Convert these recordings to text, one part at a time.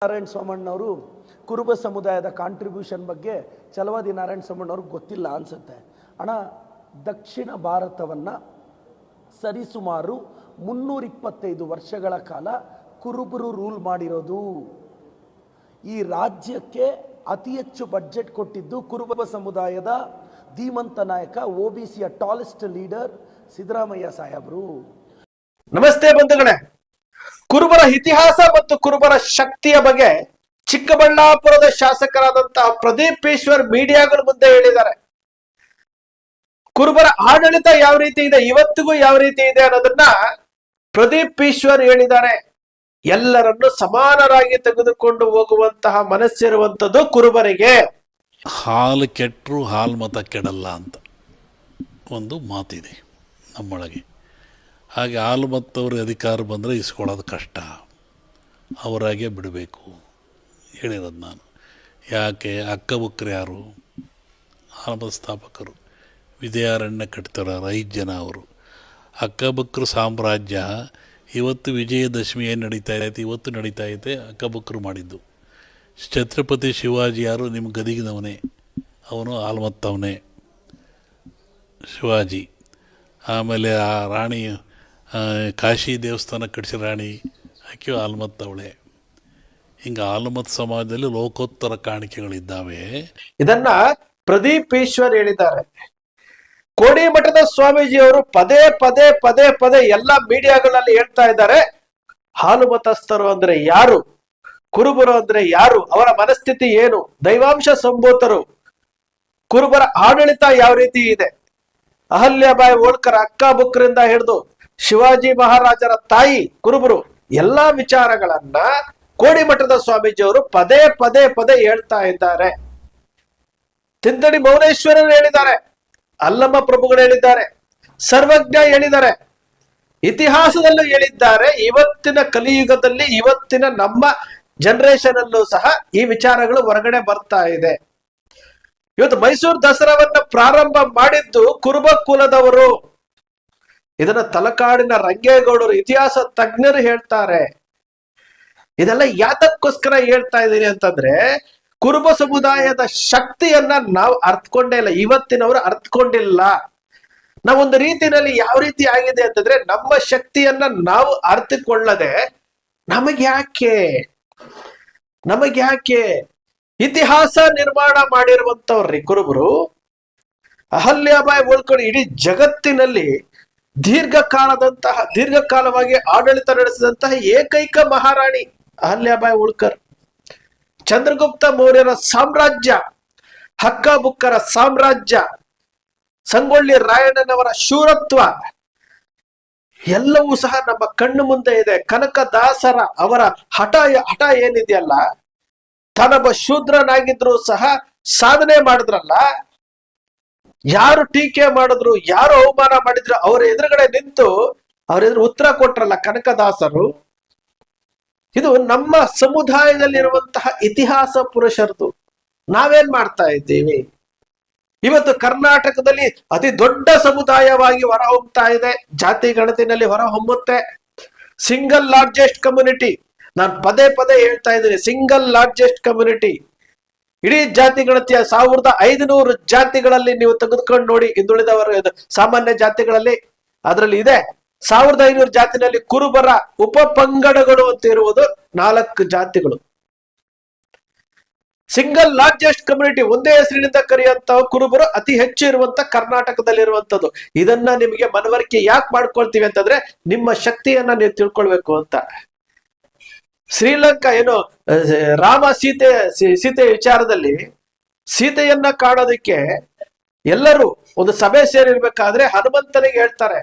ನಾರಾಯಣ ಸೋಮಣ್ಣವರು ಕುರುಬ ಸಮುದಾಯದ ಕಾಂಟ್ರಿಬ್ಯೂಷನ್ ಬಗ್ಗೆ ಚಲವಾದಿ ನಾರಾಯಣ ಸೋಮಣ್ಣವ್ರಿಗೆ ಗೊತ್ತಿಲ್ಲ ಅನ್ಸುತ್ತೆ. ಅಣ್ಣ, ದಕ್ಷಿಣ ಭಾರತವನ್ನು ಸರಿಸುಮಾರು 325 ವರ್ಷಗಳ ಕಾಲ ಕುರುಬರು ರೂಲ್ ಮಾಡಿರೋದು. ಈ ರಾಜ್ಯಕ್ಕೆ ಅತಿ ಹೆಚ್ಚು ಬಡ್ಜೆಟ್ ಕೊಟ್ಟಿದ್ದು ಕುರುಬ ಸಮುದಾಯದ ಧೀಮಂತ ನಾಯಕ, OBCಯ ಟಾಲೆಸ್ಟ್ ಲೀಡರ್ ಸಿದ್ದರಾಮಯ್ಯ ಸಾಹೇಬರು. ನಮಸ್ತೆ ಬಂಧುಗಳೇ. ಕುರುಬರ ಇತಿಹಾಸ ಮತ್ತು ಕುರುಬರ ಶಕ್ತಿಯ ಬಗ್ಗೆ ಚಿಕ್ಕಬಳ್ಳಾಪುರದ ಶಾಸಕರಾದಂತಹ ಪ್ರದೀಪ್ ಈಶ್ವರ್ ಮೀಡಿಯಾಗಳ ಮುಂದೆ ಹೇಳಿದ್ದಾರೆ. ಕುರುಬರ ಆಡಳಿತ ಯಾವ ರೀತಿ ಇದೆ, ಇವತ್ತಿಗೂ ಯಾವ ರೀತಿ ಇದೆ ಅನ್ನೋದನ್ನ ಪ್ರದೀಪ್ ಈಶ್ವರ್ ಹೇಳಿದ್ದಾರೆ. ಎಲ್ಲರನ್ನು ಸಮಾನರಾಗಿ ತೆಗೆದುಕೊಂಡು ಹೋಗುವಂತಹ ಮನಸ್ಸಿರುವಂತದ್ದು ಕುರುಬರಿಗೆ. ಹಾಲು ಕೆಟ್ಟರು ಹಾಲು ಮತ ಕೆಡಲ್ಲ ಅಂತ ಒಂದು ಮಾತಿದೆ ನಮ್ಮೊಳಗೆ. ಹಾಗೆ ಹಾಲು ಮತ್ತವ್ರ ಅಧಿಕಾರ ಬಂದರೆ ಇಸ್ಕೊಳ್ಳೋದು ಕಷ್ಟ, ಅವರಾಗೆ ಬಿಡಬೇಕು ಹೇಳಿರೋದು ನಾನು. ಯಾಕೆ ಅಕ್ಕಬುಕ್ರು ಯಾರು? ಹಾಲು ಸ್ಥಾಪಕರು ವಿಜಯಾರಣ್ಯ ಕಟ್ತಾರ 5 ಜನ ಅವರು. ಅಕ್ಕಬುಕ್ರು ಸಾಮ್ರಾಜ್ಯ ಇವತ್ತು ವಿಜಯದಶಮಿ ಏನು ನಡೀತಾ ಐತೆ, ಇವತ್ತು ನಡೀತಾ ಐತೆ, ಅಕ್ಕಬುಕ್ರು ಮಾಡಿದ್ದು. ಛತ್ರಪತಿ ಶಿವಾಜಿ ಯಾರು? ನಿಮ್ಮ ಗದಿಗಿನವನೇ, ಅವನು ಹಾಲ್ಮತ್ತವನೇ ಶಿವಾಜಿ. ಆಮೇಲೆ ಆ ರಾಣಿ ಕಾಶಿ ದೇವಸ್ಥಾನ ಕಟ್ಟಿಸಿ ರಾಣಿ ಆಕೆ ಹಾಲ್ಮತ್ತವಳೆ. ಹಿಂಗೆ ಹಾಲ್ಮತ್ ಸಮಾಜದಲ್ಲಿ ಲೋಕೋತ್ತರ ಕಾಣಿಕೆಗಳಿದ್ದಾವೆ. ಇದನ್ನ ಪ್ರದೀಪ್ ಈಶ್ವರ್ ಹೇಳಿದ್ದಾರೆ. ಕೋಡಿಮಠದ ಸ್ವಾಮೀಜಿಯವರು ಪದೇ ಪದೇ ಪದೇ ಪದೇ ಎಲ್ಲ ಮೀಡಿಯಾಗಳಲ್ಲಿ ಹೇಳ್ತಾ ಇದ್ದಾರೆ, ಹಾಲು ಮತಸ್ಥರು ಅಂದ್ರೆ ಯಾರು, ಕುರುಬರು ಅಂದ್ರೆ ಯಾರು, ಅವರ ಮನಸ್ಥಿತಿ ಏನು, ದೈವಾಂಶ ಸಂಭೂತರು, ಕುರುಬರ ಆಡಳಿತ ಯಾವ ರೀತಿ ಇದೆ, ಅಹಲ್ಯಾಬಾಯಿ ಹೋಳ್ಕರ್ ಅಕ್ಕಬುಕ್ರಿಂದ ಹಿಡಿದು ಶಿವಾಜಿ ಮಹಾರಾಜರ ತಾಯಿ ಕುರುಬರು, ಎಲ್ಲಾ ವಿಚಾರಗಳನ್ನ ಕೋಡಿಮಠದ ಸ್ವಾಮೀಜಿಯವರು ಪದೇ ಪದೇ ಪದೇ ಹೇಳ್ತಾ ಇದ್ದಾರೆ. ತಿಂದಡಿ ಮೌನೇಶ್ವರರು ಹೇಳಿದ್ದಾರೆ, ಅಲ್ಲಮ್ಮ ಪ್ರಭುಗಳು ಹೇಳಿದ್ದಾರೆ, ಸರ್ವಜ್ಞ ಹೇಳಿದ್ದಾರೆ, ಇತಿಹಾಸದಲ್ಲೂ ಹೇಳಿದ್ದಾರೆ. ಇವತ್ತಿನ ಕಲಿಯುಗದಲ್ಲಿ, ಇವತ್ತಿನ ನಮ್ಮ ಜನರೇಷನ್ ಅಲ್ಲೂ ಸಹ ಈ ವಿಚಾರಗಳು ಹೊರಗಡೆ ಬರ್ತಾ ಇದೆ. ಇವತ್ತು ಮೈಸೂರು ದಸರಾವನ್ನ ಪ್ರಾರಂಭ ಮಾಡಿದ್ದು ಕುರುಬ ಕುಲದವರು. ಇದನ್ನ ತಲಕಾಡಿನ ರಂಗೇಗೌಡರು, ಇತಿಹಾಸ ತಜ್ಞರು ಹೇಳ್ತಾರೆ. ಇದೆಲ್ಲ ಯಾತಕ್ಕೋಸ್ಕರ ಹೇಳ್ತಾ ಇದ್ದೀನಿ ಅಂತಂದ್ರೆ, ಕುರುಬ ಸಮುದಾಯದ ಶಕ್ತಿಯನ್ನ ನಾವು ಅರ್ಥಕೊಂಡೇ ಇಲ್ಲ, ಇವತ್ತಿನವರು ಅರ್ಥಕೊಂಡಿಲ್ಲ. ನಾವೊಂದು ರೀತಿಯಲ್ಲಿ ಯಾವ ರೀತಿ ಆಗಿದೆ ಅಂತಂದ್ರೆ, ನಮ್ಮ ಶಕ್ತಿಯನ್ನ ನಾವು ಅರ್ಥಕೊಳ್ಳದೆ ನಮಗ್ಯಾಕೆ ಇತಿಹಾಸ ನಿರ್ಮಾಣ ಮಾಡಿರುವಂತವ್ರಿ ಕುರುಬರು. ಅಹಲ್ಯಾಬಾಯಿ ಹೋಳ್ಕರ್ ಇಡೀ ಜಗತ್ತಿನಲ್ಲಿ ದೀರ್ಘಕಾಲವಾಗಿ ಆಡಳಿತ ನಡೆಸಿದಂತಹ ಏಕೈಕ ಮಹಾರಾಣಿ ಅಹಲ್ಯಾಬಾಯಿ ಹೋಳ್ಕರ್. ಚಂದ್ರಗುಪ್ತ ಮೌರ್ಯರ ಸಾಮ್ರಾಜ್ಯ, ಹಕ್ಕಬುಕ್ಕರ ಸಾಮ್ರಾಜ್ಯ, ಸಂಗೊಳ್ಳಿ ರಾಯಣ್ಣನವರ ಶೂರತ್ವ ಎಲ್ಲವೂ ಸಹ ನಮ್ಮ ಕಣ್ಣು ಮುಂದೆ ಇದೆ. ಕನಕದಾಸರ ಅವರ ಹಠ ಏನಿದೆಯಲ್ಲ, ತಾನೊಬ್ಬ ಶೂದ್ರನಾಗಿದ್ರು ಸಹ ಸಾಧನೆ ಮಾಡಿದ್ರಲ್ಲ. ಯಾರು ಟೀಕೆ ಮಾಡಿದ್ರು, ಯಾರು ಅವಮಾನ ಮಾಡಿದ್ರು, ಅವರ ಎದುರುಗಡೆ ನಿಂತು ಅವ್ರ ಎದುರು ಉತ್ತರ ಕೊಟ್ರಲ್ಲ ಕನಕದಾಸರು. ಇದು ನಮ್ಮ ಸಮುದಾಯದಲ್ಲಿರುವಂತಹ ಇತಿಹಾಸ ಪುರುಷರದು. ನಾವೇನ್ ಮಾಡ್ತಾ ಇದ್ದೀವಿ? ಇವತ್ತು ಕರ್ನಾಟಕದಲ್ಲಿ ಅತಿ ದೊಡ್ಡ ಸಮುದಾಯವಾಗಿ ಹೊರಹೊಮ್ಮತಾ ಇದೆ, ಜಾತಿ ಗಣತಿನಲ್ಲಿ ಹೊರಹೊಮ್ಮುತ್ತೆ. ಸಿಂಗಲ್ ಲಾರ್ಜೆಸ್ಟ್ ಕಮ್ಯುನಿಟಿ, ನಾನು ಪದೇ ಪದೇ ಹೇಳ್ತಾ ಇದ್ದೀನಿ, ಸಿಂಗಲ್ ಲಾರ್ಜೆಸ್ಟ್ ಕಮ್ಯುನಿಟಿ. ಇಡೀ ಜಾತಿ ಗಣತಿಯ 1500 ಜಾತಿಗಳಲ್ಲಿ ನೀವು ತೆಗೆದುಕೊಂಡು ನೋಡಿ, ಹಿಂದುಳಿದವರು ಸಾಮಾನ್ಯ ಜಾತಿಗಳಲ್ಲಿ ಅದರಲ್ಲಿ ಇದೆ. 1500 ಜಾತಿನಲ್ಲಿ ಕುರುಬರ ಉಪ ಪಂಗಡಗಳು ಅಂತ ಇರುವುದು 4 ಜಾತಿಗಳು. ಸಿಂಗಲ್ ಲಾರ್ಜೆಸ್ಟ್ ಕಮ್ಯುನಿಟಿ, ಒಂದೇ ಹೆಸರಿನಿಂದ ಕರೆಯುವಂತಹ ಕುರುಬರು ಅತಿ ಹೆಚ್ಚು ಇರುವಂತ ಕರ್ನಾಟಕದಲ್ಲಿರುವಂತದ್ದು. ಇದನ್ನ ನಿಮಗೆ ಮನವರಿಕೆ ಯಾಕೆ ಮಾಡ್ಕೊಳ್ತೀವಿ ಅಂತಂದ್ರೆ, ನಿಮ್ಮ ಶಕ್ತಿಯನ್ನ ನೀವು ತಿಳ್ಕೊಳ್ಬೇಕು ಅಂತ. ಶ್ರೀಲಂಕಾ ರಾಮ ಸೀತೆ ವಿಚಾರದಲ್ಲಿ ಸೀತೆಯನ್ನ ಕಾಣೋದಕ್ಕೆ ಎಲ್ಲರೂ ಒಂದು ಸಭೆ ಸೇರಿರ್ಬೇಕಾದ್ರೆ ಹನುಮಂತನಿಗೆ ಹೇಳ್ತಾರೆ,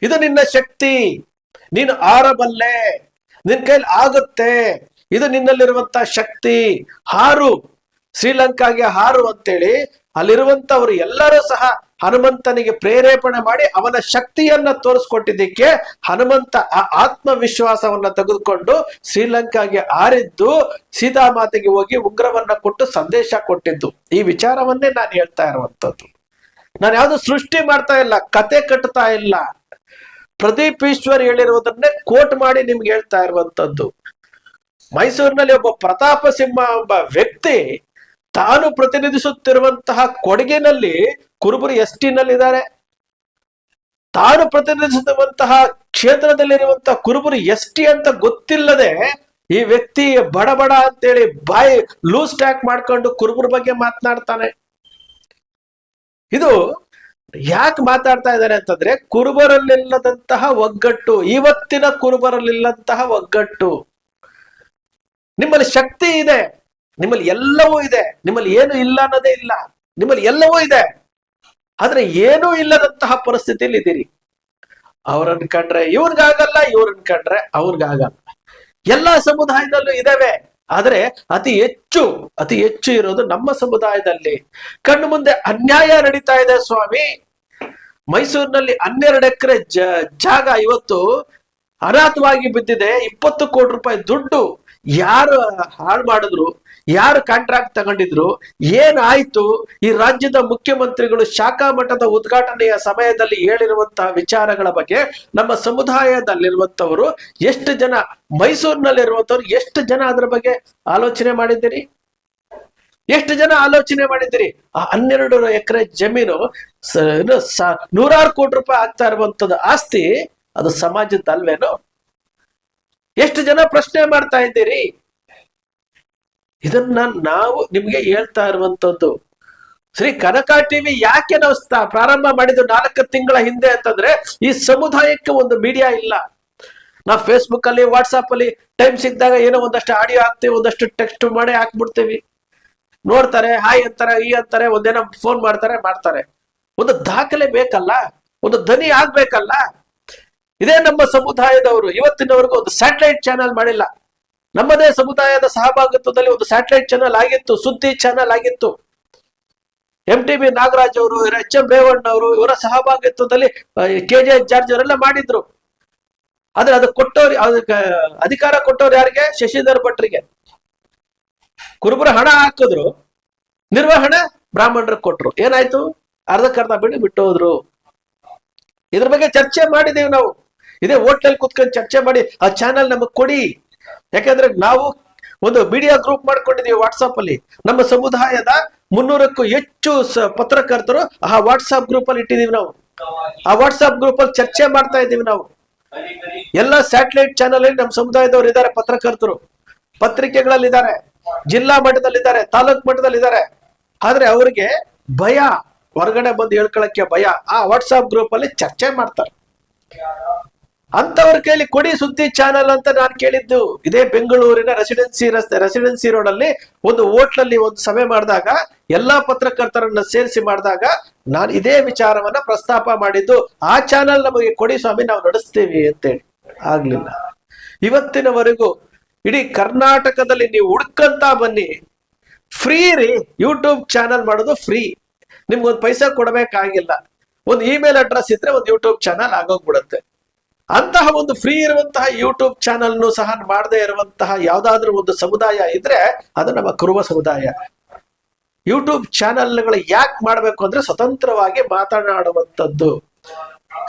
ಇದು ನಿನ್ನ ಶಕ್ತಿ, ನೀನು ಆರಬಲ್ಲೆ, ನಿನ್ ಕೈಲಿ ಆಗುತ್ತೆ, ಇದು ನಿನ್ನಲ್ಲಿರುವಂತ ಶಕ್ತಿ, ಹಾರು, ಶ್ರೀಲಂಕಾಗೆ ಹಾರು ಅಂತೇಳಿ ಅಲ್ಲಿರುವಂತವ್ರು ಎಲ್ಲರೂ ಸಹ ಹನುಮಂತನಿಗೆ ಪ್ರೇರೇಪಣೆ ಮಾಡಿ ಅವನ ಶಕ್ತಿಯನ್ನ ತೋರಿಸ್ಕೊಟ್ಟಿದ್ದಕ್ಕೆ ಹನುಮಂತ ಆ ಆತ್ಮವಿಶ್ವಾಸವನ್ನ ತೆಗೆದುಕೊಂಡು ಶ್ರೀಲಂಕಾಗೆ ಹಾರಿದ್ದು, ಸೀತಾಮಾತೆಗೆ ಹೋಗಿ ಉಗ್ರವನ್ನ ಕೊಟ್ಟು ಸಂದೇಶ ಕೊಟ್ಟಿದ್ದು. ಈ ವಿಚಾರವನ್ನೇ ನಾನು ಹೇಳ್ತಾ ಇರುವಂತದ್ದು. ನಾನು ಯಾವ್ದು ಸೃಷ್ಟಿ ಮಾಡ್ತಾ ಇಲ್ಲ, ಕತೆ ಕಟ್ತಾ ಇಲ್ಲ. ಪ್ರದೀಪ್ ಈಶ್ವರ್ ಹೇಳಿರುವುದನ್ನೇ ಕೋಟ್ ಮಾಡಿ ನಿಮ್ಗೆ ಹೇಳ್ತಾ ಇರುವಂತದ್ದು. ಮೈಸೂರಿನಲ್ಲಿ ಒಬ್ಬ ಪ್ರತಾಪ ಸಿಂಹ ಎಂಬ ವ್ಯಕ್ತಿ ತಾನು ಪ್ರತಿನಿಧಿಸುತ್ತಿರುವಂತಹ ಕೊಡಗಿನಲ್ಲಿ ಕುರುಬರು ST ನಲ್ಲಿದ್ದಾರೆ. ತಾನು ಪ್ರತಿನಿಧಿಸುತ್ತಿರುವಂತಹ ಕ್ಷೇತ್ರದಲ್ಲಿರುವಂತಹ ಕುರುಬರು ST ಅಂತ ಗೊತ್ತಿಲ್ಲದೆ ಈ ವ್ಯಕ್ತಿ ಬಡ ಬಡ ಅಂತೇಳಿ ಬಾಯಿ ಲೂಸ್ ಟ್ಯಾಕ್ ಮಾಡ್ಕೊಂಡು ಕುರುಬರ ಬಗ್ಗೆ ಮಾತನಾಡ್ತಾನೆ. ಇದು ಯಾಕೆ ಮಾತಾಡ್ತಾ ಇದ್ದಾರೆ ಅಂತಂದ್ರೆ ಕುರುಬರಲ್ಲಿಲ್ಲದಂತಹ ಒಗ್ಗಟ್ಟು, ಇವತ್ತಿನ ಕುರುಬರಲ್ಲಿಲ್ಲದಂತಹ ಒಗ್ಗಟ್ಟು. ನಿಮ್ಮಲ್ಲಿ ಶಕ್ತಿ ಇದೆ, ನಿಮ್ಮಲ್ಲಿ ಎಲ್ಲವೂ ಇದೆ, ನಿಮ್ಮಲ್ಲಿ ಏನು ಇಲ್ಲ ಅನ್ನೋದೇ ಇಲ್ಲ, ನಿಮ್ಮಲ್ಲಿ ಎಲ್ಲವೂ ಇದೆ, ಆದ್ರೆ ಏನೂ ಇಲ್ಲದಂತಹ ಪರಿಸ್ಥಿತಿಯಲ್ಲಿ ಇದ್ದೀರಿ. ಅವ್ರನ್ನ ಕಂಡ್ರೆ ಇವ್ರಿಗಾಗಲ್ಲ, ಇವ್ರನ್ನ ಕಂಡ್ರೆ ಅವ್ರಿಗಾಗಲ್ಲ. ಎಲ್ಲಾ ಸಮುದಾಯದಲ್ಲೂ ಇದಾವೆ, ಆದ್ರೆ ಅತಿ ಹೆಚ್ಚು ಇರೋದು ನಮ್ಮ ಸಮುದಾಯದಲ್ಲಿ. ಕಣ್ಣು ಮುಂದೆ ಅನ್ಯಾಯ ನಡೀತಾ ಇದೆ ಸ್ವಾಮಿ. ಮೈಸೂರಿನಲ್ಲಿ 12 ಎಕರೆ ಜಾಗ ಇವತ್ತು ಅನಾಥವಾಗಿ ಬಿದ್ದಿದೆ. 20 ಕೋಟಿ ರೂಪಾಯಿ ದುಡ್ಡು ಯಾರು ಹಾಳು ಮಾಡಿದ್ರು, ಯಾರು ಕಾಂಟ್ರಾಕ್ಟ್ ತಗೊಂಡಿದ್ರು, ಏನಾಯ್ತು? ಈ ರಾಜ್ಯದ ಮುಖ್ಯಮಂತ್ರಿಗಳು ಶಾಖಾ ಮಠದ ಉದ್ಘಾಟನೆಯ ಸಮಯದಲ್ಲಿ ಹೇಳಿರುವಂತಹ ವಿಚಾರಗಳ ಬಗ್ಗೆ ನಮ್ಮ ಸಮುದಾಯದಲ್ಲಿರುವಂತವರು ಎಷ್ಟು ಜನ, ಮೈಸೂರಿನಲ್ಲಿರುವಂತವ್ರು ಎಷ್ಟು ಜನ ಅದರ ಬಗ್ಗೆ ಆಲೋಚನೆ ಮಾಡಿದ್ದೀರಿ? ಎಷ್ಟು ಜನ ಆಲೋಚನೆ ಮಾಡಿದ್ದೀರಿ? ಆ 12 ಎಕರೆ ಜಮೀನು 100 ಕೋಟಿ ರೂಪಾಯಿ ಆಗ್ತಾ ಇರುವಂತದ್ದು ಆಸ್ತಿ, ಅದು ಸಮಾಜದಲ್ವೇನೋ? ಎಷ್ಟು ಜನ ಪ್ರಶ್ನೆ ಮಾಡ್ತಾ ಇದ್ದೀರಿ? ಇದನ್ನ ನಾವು ನಿಮ್ಗೆ ಹೇಳ್ತಾ ಇರುವಂತದ್ದು. ಶ್ರೀ ಕನಕ ಟಿವಿ ಯಾಕೆ ನಾವು ಪ್ರಾರಂಭ ಮಾಡಿದ್ದು 4 ತಿಂಗಳ ಹಿಂದೆ ಅಂತಂದ್ರೆ, ಈ ಸಮುದಾಯಕ್ಕೆ ಒಂದು ಮೀಡಿಯಾ ಇಲ್ಲ. ನಾವು ಫೇಸ್ಬುಕ್ ಅಲ್ಲಿ, ವಾಟ್ಸಾಪ್ ಅಲ್ಲಿ ಟೈಮ್ ಸಿಕ್ಕಿದಾಗ ಏನೋ ಒಂದಷ್ಟು ಆಡಿಯೋ ಹಾಕ್ತಿವಿ, ಒಂದಷ್ಟು ಟೆಕ್ಸ್ಟ್ ಮಾಡಿ ಹಾಕ್ಬಿಡ್ತೀವಿ. ನೋಡ್ತಾರೆ, ಹಾಯ್ ಅಂತಾರೆ, ಈ ಅಂತಾರೆ, ಒಂದೇನೋ ಫೋನ್ ಮಾಡ್ತಾರೆ. ಒಂದು ದಾಖಲೆ ಬೇಕಲ್ಲ, ಒಂದು ಧ್ವನಿ ಆಗ್ಬೇಕಲ್ಲ. ಇದೇ ನಮ್ಮ ಸಮುದಾಯದವರು ಇವತ್ತಿನವರೆಗೂ ಒಂದು ಸ್ಯಾಟಲೈಟ್ ಚಾನೆಲ್ ಮಾಡಿಲ್ಲ. ನಮ್ಮದೇ ಸಮುದಾಯದ ಸಹಭಾಗಿತ್ವದಲ್ಲಿ ಒಂದು ಸ್ಯಾಟಲೈಟ್ ಚಾನೆಲ್ ಆಗಿತ್ತು, ಸುದ್ದಿ ಚಾನೆಲ್ ಆಗಿತ್ತು. MTB ನಾಗರಾಜ್ ಅವರು, HM ರೇವಣ್ಣ ಅವರು, ಇವರ ಸಹಭಾಗಿತ್ವದಲ್ಲಿ KJ ಜಾರ್ಜ್ ಅವರೆಲ್ಲ ಮಾಡಿದ್ರು. ಆದ್ರೆ ಅದು ಕೊಟ್ಟವ್ರು, ಅದಕ್ಕೆ ಅಧಿಕಾರ ಕೊಟ್ಟವ್ರು ಯಾರಿಗೆ? ಶಶಿಧರ್ ಭಟ್ರಿಗೆ. ಕುರುಬರ ಹಣ ಹಾಕಿದ್ರು, ನಿರ್ವಹಣೆ ಬ್ರಾಹ್ಮಣರು ಕೊಟ್ರು. ಏನಾಯ್ತು? ಅರ್ಧಕ್ಕರ್ಧ ಬಿಟ್ಟು ಹೋದ್ರು. ಇದ್ರ ಬಗ್ಗೆ ಚರ್ಚೆ ಮಾಡಿದೀವಿ ನಾವು. ಇದೇ ಹೋಟ್ಲಲ್ಲಿ ಕುತ್ಕೊಂಡು ಚರ್ಚೆ ಮಾಡಿ ಆ ಚಾನೆಲ್ ನಮಗ್ ಕೊಡಿ. ಯಾಕಂದ್ರೆ ನಾವು ಒಂದು ಮೀಡಿಯಾ ಗ್ರೂಪ್ ಮಾಡ್ಕೊಂಡಿದೀವಿ ವಾಟ್ಸಾಪ್ ಅಲ್ಲಿ. ನಮ್ಮ ಸಮುದಾಯದ 300ಕ್ಕೂ ಹೆಚ್ಚು ಪತ್ರಕರ್ತರು ಆ ವಾಟ್ಸಾಪ್ ಗ್ರೂಪ್ ಅಲ್ಲಿ ಇಟ್ಟಿದೀವಿ ನಾವು. ಆ ವಾಟ್ಸಾಪ್ ಗ್ರೂಪ್ ಅಲ್ಲಿ ಚರ್ಚೆ ಮಾಡ್ತಾ ಇದ್ದೀವಿ ನಾವು. ಎಲ್ಲ ಸ್ಯಾಟಲೈಟ್ ಚಾನೆಲ್ ಅಲ್ಲಿ ನಮ್ಮ ಸಮುದಾಯದವರು ಇದ್ದಾರೆ, ಪತ್ರಕರ್ತರು ಪತ್ರಿಕೆಗಳಲ್ಲಿದ್ದಾರೆ, ಜಿಲ್ಲಾ ಮಟ್ಟದಲ್ಲಿದ್ದಾರೆ, ತಾಲೂಕ್ ಮಟ್ಟದಲ್ಲಿದ್ದಾರೆ. ಆದ್ರೆ ಅವ್ರಿಗೆ ಭಯ, ಹೊರಗಡೆ ಬಂದು ಹೇಳ್ಕೊಳಕ್ಕೆ ಭಯ. ಆ ವಾಟ್ಸಾಪ್ ಗ್ರೂಪ್ ಅಲ್ಲಿ ಚರ್ಚೆ ಮಾಡ್ತಾರೆ. ಅಂತವ್ರ ಕೈಲಿ ಕೊಡಿ ಸುದ್ದಿ ಚಾನಲ್ ಅಂತ ನಾನು ಕೇಳಿದ್ದು. ಇದೇ ಬೆಂಗಳೂರಿನ ರೆಸಿಡೆನ್ಸಿ ರೋಡ್ ಅಲ್ಲಿ ಒಂದು ಹೋಟ್ಲಲ್ಲಿ ಒಂದು ಸಭೆ ಮಾಡಿದಾಗ, ಎಲ್ಲಾ ಪತ್ರಕರ್ತರನ್ನ ಸೇರಿಸಿ ಮಾಡಿದಾಗ ನಾನು ಇದೇ ವಿಚಾರವನ್ನ ಪ್ರಸ್ತಾಪ ಮಾಡಿದ್ದು. ಆ ಚಾನಲ್ ನಮಗೆ ಕೊಡಿ ಸ್ವಾಮಿ, ನಾವು ನಡೆಸ್ತೀವಿ ಅಂತೇಳಿ. ಆಗ್ಲಿಲ್ಲ. ಇವತ್ತಿನವರೆಗೂ ಇಡೀ ಕರ್ನಾಟಕದಲ್ಲಿ ನೀವು ಹುಡ್ಕಂತ ಬನ್ನಿ, ಫ್ರೀ ರೀ. ಯೂಟ್ಯೂಬ್ ಚಾನಲ್ ಮಾಡೋದು ಫ್ರೀ, ನಿಮ್ಗೊಂದು ಪೈಸಾ ಕೊಡಬೇಕಾಗಿಲ್ಲ. ಒಂದು ಇಮೇಲ್ ಅಡ್ರೆಸ್ ಇದ್ರೆ ಒಂದು ಯೂಟ್ಯೂಬ್ ಚಾನಲ್ ಆಗೋಗ್ಬಿಡುತ್ತೆ. ಅಂತಹ ಒಂದು ಫ್ರೀ ಇರುವಂತಹ ಯೂಟ್ಯೂಬ್ ಚಾನಲ್ ಸಹ ಮಾಡದೇ ಇರುವಂತಹ ಯಾವ್ದಾದ್ರೂ ಒಂದು ಸಮುದಾಯ ಇದ್ರೆ ಅದು ನಮ್ಮ ಕುರುಬ ಸಮುದಾಯ. ಯೂಟ್ಯೂಬ್ ಚಾನಲ್ಗಳು ಯಾಕೆ ಮಾಡ್ಬೇಕು ಅಂದ್ರೆ ಸ್ವತಂತ್ರವಾಗಿ ಮಾತನಾಡುವಂಥದ್ದು.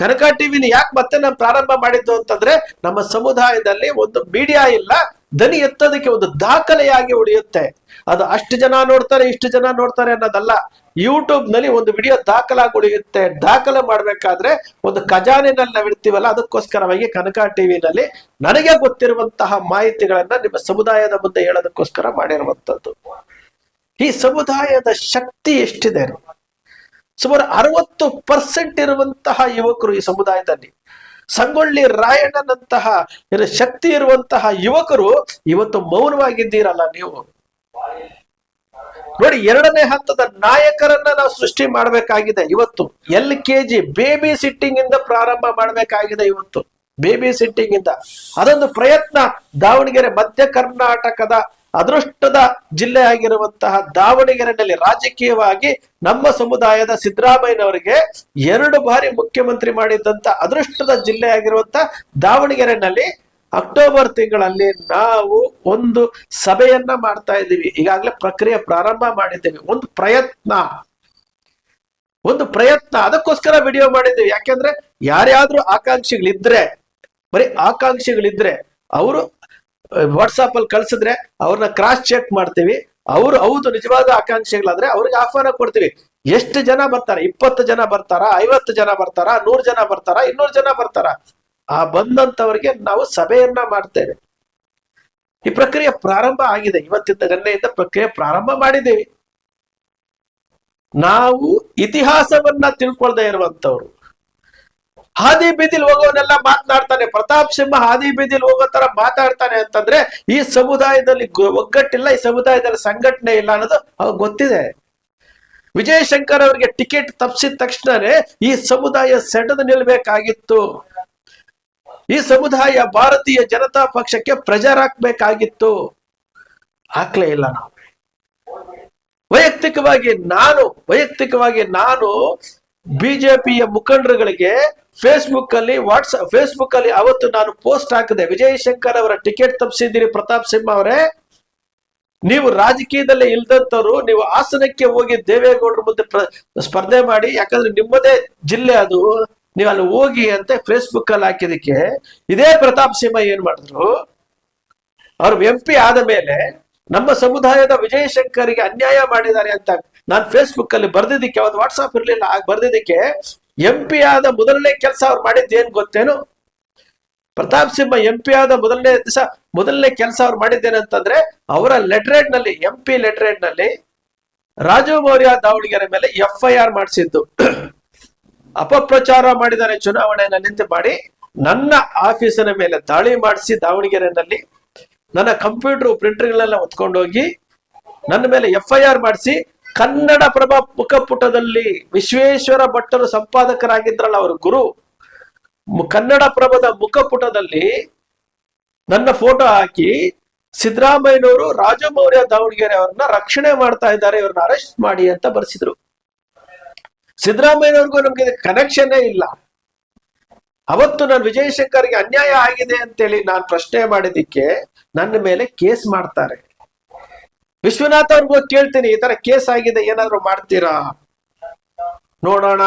ಕನಕ ಟಿವಿನ ಯಾಕೆ ಮತ್ತೆ ನಾವು ಪ್ರಾರಂಭ ಮಾಡಿದ್ದು ಅಂತಂದ್ರೆ, ನಮ್ಮ ಸಮುದಾಯದಲ್ಲಿ ಒಂದು ಮೀಡಿಯಾ ಇಲ್ಲ, ದನಿ ಎತ್ತೋದಕ್ಕೆ ಒಂದು ದಾಖಲೆಯಾಗಿ ಉಳಿಯುತ್ತೆ. ಅದು ಅಷ್ಟು ಜನ ನೋಡ್ತಾರೆ, ಇಷ್ಟು ಜನ ನೋಡ್ತಾರೆ ಅನ್ನೋದಲ್ಲ. ಯೂಟ್ಯೂಬ್ ನಲ್ಲಿ ಒಂದು ವಿಡಿಯೋ ದಾಖಲಾಗಿ ಉಳಿಯುತ್ತೆ. ದಾಖಲೆ ಮಾಡ್ಬೇಕಾದ್ರೆ ಒಂದು ಖಜಾನೆನಲ್ಲಿ ನಾವು ಇಡ್ತೀವಲ್ಲ, ಅದಕ್ಕೋಸ್ಕರವಾಗಿ ಕನಕ ಟಿವಿನಲ್ಲಿ ನನಗೆ ಗೊತ್ತಿರುವಂತಹ ಮಾಹಿತಿಗಳನ್ನ ನಿಮ್ಮ ಸಮುದಾಯದ ಮುಂದೆ ಹೇಳೋದಕ್ಕೋಸ್ಕರ ಮಾಡಿರುವಂತದ್ದು. ಈ ಸಮುದಾಯದ ಶಕ್ತಿ ಎಷ್ಟಿದೆ? ಸುಮಾರು 60% ಇರುವಂತಹ ಯುವಕರು ಈ ಸಮುದಾಯದಲ್ಲಿ. ಸಂಗೊಳ್ಳಿ ರಾಯಣ್ಣನಂತಹ ಶಕ್ತಿ ಇರುವಂತಹ ಯುವಕರು ಇವತ್ತು ಮೌನವಾಗಿದ್ದೀರಲ್ಲ ನೀವು. ನೋಡಿ, 2ನೇ ಹಂತದ ನಾಯಕರನ್ನ ನಾವು ಸೃಷ್ಟಿ ಮಾಡಬೇಕಾಗಿದೆ. ಇವತ್ತು LKG ಬೇಬಿ ಸಿಟ್ಟಿಂಗ್ ಇಂದ ಪ್ರಾರಂಭ ಮಾಡಬೇಕಾಗಿದೆ. ಇವತ್ತು ಬೇಬಿ ಸಿಟ್ಟಿಂಗ್ ಇಂದ ಅದೊಂದು ಪ್ರಯತ್ನ. ದಾವಣಗೆರೆ, ಮಧ್ಯ ಕರ್ನಾಟಕದ ಅದೃಷ್ಟದ ಜಿಲ್ಲೆ ಆಗಿರುವಂತಹ ದಾವಣಗೆರೆನಲ್ಲಿ ರಾಜಕೀಯವಾಗಿ ನಮ್ಮ ಸಮುದಾಯದ ಸಿದ್ದರಾಮಯ್ಯನವರಿಗೆ 2 ಬಾರಿ ಮುಖ್ಯಮಂತ್ರಿ ಮಾಡಿದ್ದಂತ ಅದೃಷ್ಟದ ಜಿಲ್ಲೆ ಆಗಿರುವಂತಹ ದಾವಣಗೆರೆನಲ್ಲಿ ಅಕ್ಟೋಬರ್ ತಿಂಗಳಲ್ಲಿ ನಾವು ಒಂದು ಸಭೆಯನ್ನ ಮಾಡ್ತಾ ಇದ್ದೀವಿ. ಈಗಾಗಲೇ ಪ್ರಕ್ರಿಯೆ ಪ್ರಾರಂಭ ಮಾಡಿದ್ದೇವೆ. ಒಂದು ಪ್ರಯತ್ನ ಅದಕ್ಕೋಸ್ಕರ ವಿಡಿಯೋ ಮಾಡಿದ್ದೀವಿ. ಯಾಕೆಂದ್ರೆ ಯಾರ್ಯಾದ್ರೂ ಆಕಾಂಕ್ಷಿಗಳಿದ್ರೆ, ಬರೀ ಆಕಾಂಕ್ಷಿಗಳಿದ್ರೆ ಅವರು ವಾಟ್ಸಾಪ್ ಅಲ್ಲಿ ಕಳ್ಸಿದ್ರೆ ಅವ್ರನ್ನ ಕ್ರಾಸ್ ಚೆಕ್ ಮಾಡ್ತೀವಿ. ಅವ್ರು ಹೌದು ನಿಜವಾದ ಆಕಾಂಕ್ಷಿಗಳಾದ್ರೆ ಅವ್ರಿಗೆ ಆಹ್ವಾನ ಕೊಡ್ತೀವಿ. ಎಷ್ಟು ಜನ ಬರ್ತಾರೆ? 20 ಜನ ಬರ್ತಾರ, 50 ಜನ ಬರ್ತಾರ, 100 ಜನ ಬರ್ತಾರ, 200 ಜನ ಬರ್ತಾರ? ಆ ಬಂದಂತವರಿಗೆ ನಾವು ಸಭೆಯನ್ನ ಮಾಡ್ತೇವೆ. ಈ ಪ್ರಕ್ರಿಯೆ ಪ್ರಾರಂಭ ಆಗಿದೆ. ಇವತ್ತಿನ ಗನ್ನೆಯಿಂದ ಪ್ರಕ್ರಿಯೆ ಪ್ರಾರಂಭ ಮಾಡಿದ್ದೇವೆ. ನಾವು ಇತಿಹಾಸವನ್ನ ತಿಳ್ಕೊಳ್ದೇ ಇರುವಂತವ್ರು. ಹಾದಿ ಬೀದಿಲ್ ಹೋಗೋನೆಲ್ಲ ಮಾತನಾಡ್ತಾನೆ. ಪ್ರತಾಪ್ ಸಿಂಹ ಹಾದಿ ಬೀದಿಲ್ ಹೋಗೋ ತರ ಮಾತಾಡ್ತಾನೆ ಅಂತಂದ್ರೆ ಈ ಸಮುದಾಯದಲ್ಲಿ ಒಗ್ಗಟ್ಟಿಲ್ಲ, ಈ ಸಮುದಾಯದಲ್ಲಿ ಸಂಘಟನೆ ಇಲ್ಲ ಅನ್ನೋದು ಅವ್ರಿಗೆ ಗೊತ್ತಿದೆ. ವಿಜಯಶಂಕರ್ ಅವರಿಗೆ ಟಿಕೆಟ್ ತಪ್ಪಿಸಿದ ತಕ್ಷಣನೇ ಈ ಸಮುದಾಯ ಸೆಟದು ನಿಲ್ಬೇಕಾಗಿತ್ತು. ಈ ಸಮುದಾಯ ಭಾರತೀಯ ಜನತಾ ಪಕ್ಷಕ್ಕೆ ಪ್ರೆಜರ್ ಹಾಕ್ಬೇಕಾಗಿತ್ತು. ಹಾಕ್ಲೇ ಇಲ್ಲ ನಾವು. ವೈಯಕ್ತಿಕವಾಗಿ ನಾನು ಬಿಜೆಪಿಯ ಮುಖಂಡರುಗಳಿಗೆ ಫೇಸ್ಬುಕ್ ಅಲ್ಲಿ ಅವತ್ತು ನಾನು ಪೋಸ್ಟ್ ಹಾಕಿದೆ. ವಿಜಯಶಂಕರ್ ಅವರ ಟಿಕೆಟ್ ತಪ್ಪಿಸಿದ್ದೀರಿ ಪ್ರತಾಪ್ ಸಿಂಹ ಅವರೇ, ನೀವು ರಾಜಕೀಯದಲ್ಲೇ ಇಲ್ದಂತವ್ರು, ನೀವು ಹಾಸನಕ್ಕೆ ಹೋಗಿ ದೇವೇಗೌಡರ ಮುಂದೆ ಸ್ಪರ್ಧೆ ಮಾಡಿ, ಯಾಕಂದ್ರೆ ನಿಮ್ಮದೇ ಜಿಲ್ಲೆ ಅದು, ನೀವು ಅಲ್ಲಿ ಹೋಗಿ ಅಂತ ಫೇಸ್ಬುಕ್ ಅಲ್ಲಿ ಹಾಕಿದಕ್ಕೆ ಇದೇ ಪ್ರತಾಪ್ ಸಿಂಹ ಏನ್ ಮಾಡಿದ್ರು, ಅವ್ರು MP ಆದ ಮೇಲೆ ನಮ್ಮ ಸಮುದಾಯದ ವಿಜಯಶಂಕರ್ಗೆ ಅನ್ಯಾಯ ಮಾಡಿದ್ದಾರೆ ಅಂತ ನಾನು ಫೇಸ್ಬುಕ್ ಅಲ್ಲಿ ಬರ್ದಿದ್ದಕ್ಕೆ, ಅವತ್ತು ವಾಟ್ಸಾಪ್ ಇರ್ಲಿಲ್ಲ, ಆಗ ಬರ್ದಿದ್ದಕ್ಕೆ MP ಆದ ಮೊದಲನೇ ಕೆಲಸ ಅವ್ರು ಮಾಡಿದ್ದು ಏನ್ ಗೊತ್ತೇನು? ಪ್ರತಾಪ್ ಸಿಂಹ MP ಆದ ಮೊದಲನೇ ಕೆಲಸ ಅವ್ರು ಮಾಡಿದ್ದೇನಂತಂದ್ರೆ, ಅವರ ಲೆಟರ್ ನಲ್ಲಿ MP ಲೆಟರ್ ನಲ್ಲಿ ರಾಜು ಮೌರ್ಯ ದಾವಣಗೆರೆ ಮೇಲೆ FIR ಮಾಡಿಸಿದ್ದು. ಅಪಪ್ರಚಾರ ಮಾಡಿದ್ದಾರೆ ಚುನಾವಣೆಯಲ್ಲಿ ನಿಂತು ಮಾಡಿ, ನನ್ನ ಆಫೀಸಿನ ಮೇಲೆ ದಾಳಿ ಮಾಡಿಸಿ ದಾವಣಗೆರೆನಲ್ಲಿ ನನ್ನ ಕಂಪ್ಯೂಟರ್ ಪ್ರಿಂಟರ್ಗಳೆಲ್ಲ ಹೊತ್ಕೊಂಡೋಗಿ ನನ್ನ ಮೇಲೆ FIR ಮಾಡಿಸಿ, ಕನ್ನಡಪ್ರಭ ಮುಖಪುಟದಲ್ಲಿ ವಿಶ್ವೇಶ್ವರ ಭಟ್ಟರು ಸಂಪಾದಕರಾಗಿದ್ರಲ್ಲ ಅವ್ರ ಗುರು, ಕನ್ನಡಪ್ರಭದ ಮುಖಪುಟದಲ್ಲಿ ನನ್ನ ಫೋಟೋ ಹಾಕಿ ಸಿದ್ದರಾಮಯ್ಯನವರು ರಾಜು ಮೌರ್ಯ ದಾವಣಗೆರೆ ಅವ್ರನ್ನ ರಕ್ಷಣೆ ಮಾಡ್ತಾ ಇದ್ದಾರೆ, ಇವ್ರನ್ನ ಅರೆಸ್ಟ್ ಮಾಡಿ ಅಂತ ಬರ್ಸಿದ್ರು. ಸಿದ್ದರಾಮಯ್ಯನವ್ರಿಗೂ ನಮ್ಗೆ ಕನೆಕ್ಷನ್ನೇ ಇಲ್ಲ. ಅವತ್ತು ನಾನು ವಿಜಯಶಂಕರ್ಗೆ ಅನ್ಯಾಯ ಆಗಿದೆ ಅಂತೇಳಿ ನಾನು ಪ್ರಶ್ನೆ ಮಾಡಿದ್ದಕ್ಕೆ ನನ್ನ ಮೇಲೆ ಕೇಸ್ ಮಾಡ್ತಾರೆ. ವಿಶ್ವನಾಥ್ ಅವ್ರಿಗೂ ಕೇಳ್ತೀನಿ, ಈ ತರ ಕೇಸ್ ಆಗಿದೆ, ಏನಾದ್ರು ಮಾಡ್ತೀರಾ ನೋಡೋಣ.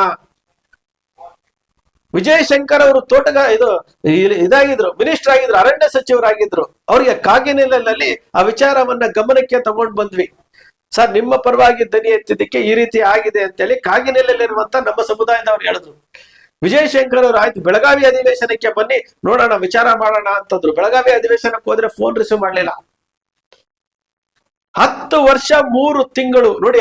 ವಿಜಯಶಂಕರ್ ಅವರು ಇದಾಗಿದ್ರು, ಮಿನಿಸ್ಟರ್ ಆಗಿದ್ರು, ಅರಣ್ಯ ಸಚಿವರಾಗಿದ್ರು. ಅವ್ರಿಗೆ ಕಾಗಿನೆಲೆಯಲ್ಲಿ ಆ ವಿಚಾರವನ್ನ ಗಮನಕ್ಕೆ ತಗೊಂಡ್ ಬಂದ್ವಿ. ಸರ್, ನಿಮ್ಮ ಪರವಾಗಿ ದನಿ ಎತ್ತಿದ್ದಕ್ಕೆ ಈ ರೀತಿ ಆಗಿದೆ ಅಂತೇಳಿ ಕಾಗಿನೆಲೆಯಲ್ಲಿರುವಂತ ನಮ್ಮ ಸಮುದಾಯದವ್ರು ಹೇಳಿದ್ರು. ವಿಜಯಶಂಕರ್ ಅವರು ಆಯ್ತು ಬೆಳಗಾವಿ ಅಧಿವೇಶನಕ್ಕೆ ಬನ್ನಿ ನೋಡೋಣ, ವಿಚಾರ ಮಾಡೋಣ ಅಂತಂದ್ರು. ಬೆಳಗಾವಿ ಅಧಿವೇಶನಕ್ಕೆ ಹೋದ್ರೆ ಫೋನ್ ರಿಸೀವ್ ಮಾಡ್ಲಿಲ್ಲ. 10 ವರ್ಷ 3 ತಿಂಗಳು ನೋಡಿ.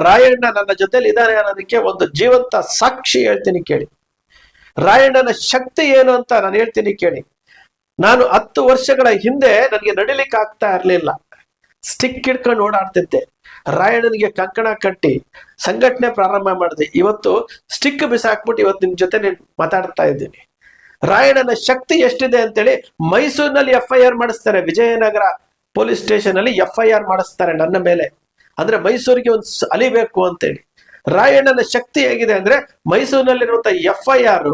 ರಾಯಣ್ಣ ನನ್ನ ಜೊತೆಲಿ ಇದ್ದಾನೆ ಅನ್ನೋದಕ್ಕೆ ಒಂದು ಜೀವಂತ ಸಾಕ್ಷಿ ಹೇಳ್ತೀನಿ ಕೇಳಿ. ರಾಯಣ್ಣನ ಶಕ್ತಿ ಏನು ಅಂತ ನಾನು ಹೇಳ್ತೀನಿ ಕೇಳಿ. ನಾನು 10 ವರ್ಷಗಳ ಹಿಂದೆ ನನಗೆ ನಡಿಲಿಕ್ಕೆ ಆಗ್ತಾ ಇರ್ಲಿಲ್ಲ, ಸ್ಟಿಕ್ ಹಿಡ್ಕೊಂಡು ಓಡಾಡ್ತಿದ್ದೆ. ರಾಯಣ್ಣನಿಗೆ ಕಂಕಣ ಕಟ್ಟಿ ಸಂಘಟನೆ ಪ್ರಾರಂಭ ಮಾಡಿದೆ. ಇವತ್ತು ಸ್ಟಿಕ್ ಬಿಸಾಕ್ಬಿಟ್ಟು ಇವತ್ತು ನಿಮ್ ಜೊತೆ ಮಾತಾಡ್ತಾ ಇದ್ದೀನಿ. ರಾಯಣ್ಣನ ಶಕ್ತಿ ಎಷ್ಟಿದೆ ಅಂತೇಳಿ ಮೈಸೂರಿನಲ್ಲಿ FIR ಮಾಡಿಸ್ತಾರೆ. ವಿಜಯನಗರ ಪೊಲೀಸ್ ಸ್ಟೇಷನ್ ಅಲ್ಲಿ FIR ಮಾಡಿಸ್ತಾರೆ ನನ್ನ ಮೇಲೆ. ಅಂದ್ರೆ ಮೈಸೂರಿಗೆ ಒಂದು ಅಲಿಬೇಕು ಅಂತೇಳಿ. ರಾಯಣ್ಣನ ಶಕ್ತಿ ಹೇಗಿದೆ ಅಂದ್ರೆ ಮೈಸೂರಿನಲ್ಲಿರುವಂತ FIR